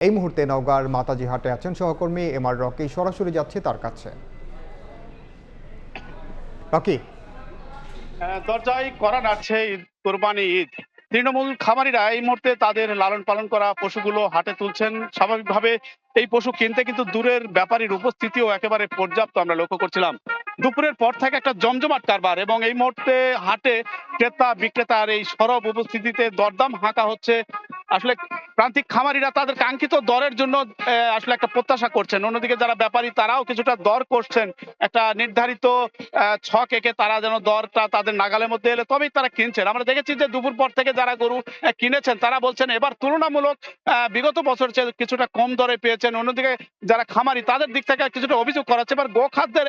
এই মুহূর্তে নওগাঁর মাতাজি হাটে আছেন সহকর্মী এমআর রকি, সরাসরি যাচ্ছে তার কাছে। রকি। দরজায় করা নাড়ছে ঈদ, কোরবানি ঈদ। তৃণমূল খামারিরা এই মুহূর্তে তাদের লালন পালন করা পশুগুলো হাটে তুলছেন। স্বাভাবিকভাবে এই পশু কিনতে কিন্তু দূরের ব্যাপারীর উপস্থিতিও একেবারে পর্যাপ্ত আমরা লক্ষ্য করছিলাম। দুপুরের পর থেকে একটা জমজমাট কারবার, এবং এই মুহূর্তে হাটে ক্রেতা বিক্রেতার এই সরব উপস্থিতিতে দরদাম হাঁকা হচ্ছে। আসলে প্রান্তিক খামারিরা তাদের কাঙ্ক্ষিত দরের জন্য আসলে একটা প্রত্যাশা করছেন। অন্যদিকে যারা ব্যাপারী তারাও কিছুটা দর করছেন। একটা নির্ধারিত ছক এঁকে তারা যেন দরটা তাদের নাগালের মধ্যে এলে তবেই তারা কিনছেন। আমরা দেখেছি যে দুপুর পর থেকে যারা গরু কিনেছেন তারা বলছেন এবার তুলনামূলক বিগত বছর চেয়ে কিছুটা কম দরে পেয়েছেন। অন্যদিকে যারা খামারি তাদের দিক থেকে কিছুটা অভিযোগ করা হচ্ছে, এবার গোখাদ্যের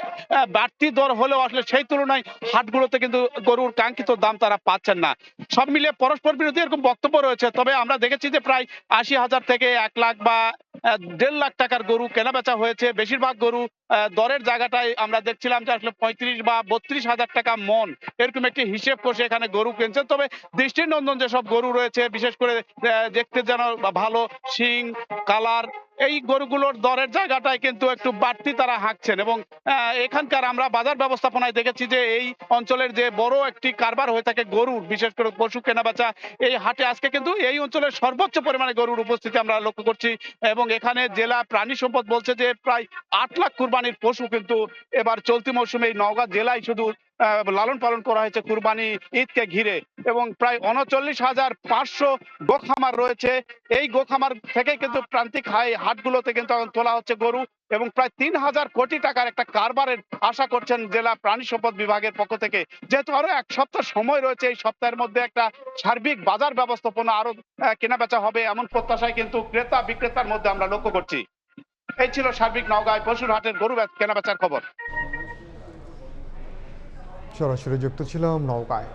বাড়তি দর হলেও আসলে সেই তুলনায় হাটগুলোতে কিন্তু গরুর কাঙ্ক্ষিত দাম তারা পাচ্ছেন না। সব মিলিয়ে পরস্পর বিরোধী এরকম বক্তব্য রয়েছে। তবে আমরা দেখেছি যে প্রায় ৮০,০০০ থেকে ১ লাখ বা ১.৫ লাখ টাকার গরু কেনাবেচা হয়েছে। বেশিরভাগ গরু দরের জায়গাটায় আমরা দেখছিলাম যে আসলে ৩৫ বা ৩২,০০০ টাকা মন, এরকম একটি হিসেব কষে এখানে গরু কিনছেন। তবে দৃষ্টিনন্দন যেসব গরু রয়েছে, বিশেষ করে দেখতে যেন ভালো শিং, কালার, এই গরুগুলোর দরের জায়গাটায় কিন্তু একটু বাড়তি তারা হাঁকছেন। এবং এখানকার আমরা বাজার ব্যবস্থাপনায় দেখেছি যে এই অঞ্চলের যে বড় একটি কারবার হয়ে থাকে গরুর, বিশেষ করে পশু কেনাবেচা, এই হাটে আজকে কিন্তু এই অঞ্চলের সর্বোচ্চ পরিমাণে গরুর উপস্থিতি আমরা লক্ষ্য করছি। এবং এখানে জেলা প্রাণী সম্পদ বলছে যে প্রায় ৮ লাখ কুরবানির পশু কিন্তু এবার চলতি মৌসুমে এই নওগাঁ জেলায় শুধু লালন পালন করা হয়েছে কুরবানি ঈদকে ঘিরে। এবং প্রায় ৩৯,৫০০ গোখামার রয়েছে। এই গোখামার থেকে কিন্তু প্রান্তিক হাটগুলোতে কিন্তু এখন তোলা হচ্ছে গরু, এবং প্রায় ৩,০০০ কোটি টাকার একটা কারবারের আশা করছেন জেলা প্রাণী সম্পদ বিভাগের পক্ষ থেকে। যেহেতু আরো ১ সপ্তাহ সময় রয়েছে, এই সপ্তাহের মধ্যে একটা সার্বিক বাজার ব্যবস্থাপনা আরো কেনাবেচা হবে এমন প্রত্যাশায় কিন্তু ক্রেতা বিক্রেতার মধ্যে আমরা লক্ষ্য করছি। এই ছিল সার্বিক নওগাঁয় পশুর হাটের গরু কেনাবেচার খবর। সরাসরি যুক্ত ছিলাম নওগাঁয়।